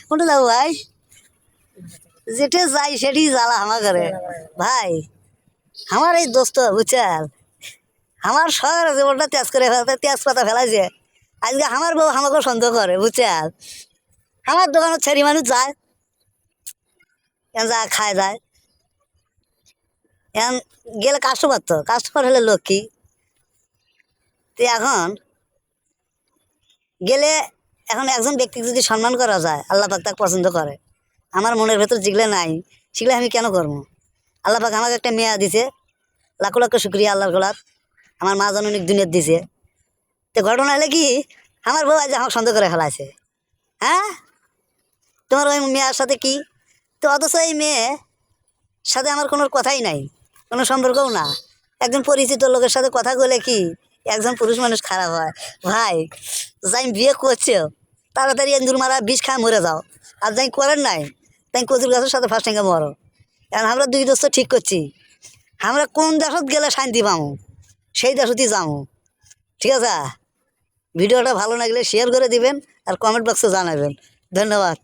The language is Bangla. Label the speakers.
Speaker 1: কোনটা যাবো ভাই? যেটা যাই সেটি জ্বালা আমার ঘরে ভাই। আমার এই দোস্ত বুঝছেন, আমার শহরে জীবনটা তেজ করে ফেলতে তেজপাতা ফেলাইছে। আজকে আমার বউ আমাকে সন্দেহ করে বুঝছেন। আমার দোকানে ছেড়ি মানুষ যায়, যা খায় যায়। এখন গেলে কাস্টমার, তো কাস্টমার হলে লক্ষ্মী। তো এখন গেলে, এখন একজন ব্যক্তিকে যদি সম্মান করা যায়, আল্লাহ পাক তাকে পছন্দ করে। আমার মনের ভেতর যেগুলো নাই সেগুলো আমি কেন করবো? আল্লাহ পাক আমাকে একটা মেয়া দিছে, লাখো লাখো শুক্রিয়া আল্লাহর গোলাপ। আমার মা জননিক দুনিয়ার দিছে। তো ঘটনা হলে কি, আমার বউ আজ আমাকে সন্দেহ করে ফেলাইছে। হ্যাঁ, তোমার ওই মেয়ের সাথে কি? তো অথচ এই মেয়ে সাথে আমার কোনো কথাই নাই, কোনো সম্পর্কও না। একজন পরিচিত লোকের সাথে কথা বলে কি একজন পুরুষ মানুষ খারাপ হয়? ভাই, যাই বিয়ে করছো তাড়াতাড়ি এন্দুর মারা বিষ খায় মরে যাও। আর যাই করেন নাই তাই কচুর গাছের সাথে ফার্স্ট টাইমে মরো। কারণ আমরা দুই দোস্ত ঠিক করছি, আমরা কোন দেশত গেলে শান্তি পাবো সেই দেশতেই যাবো। ঠিক আছে, ভিডিওটা ভালো লাগলে শেয়ার করে দিবেন আর কমেন্ট বক্সে জানাবেন। ধন্যবাদ।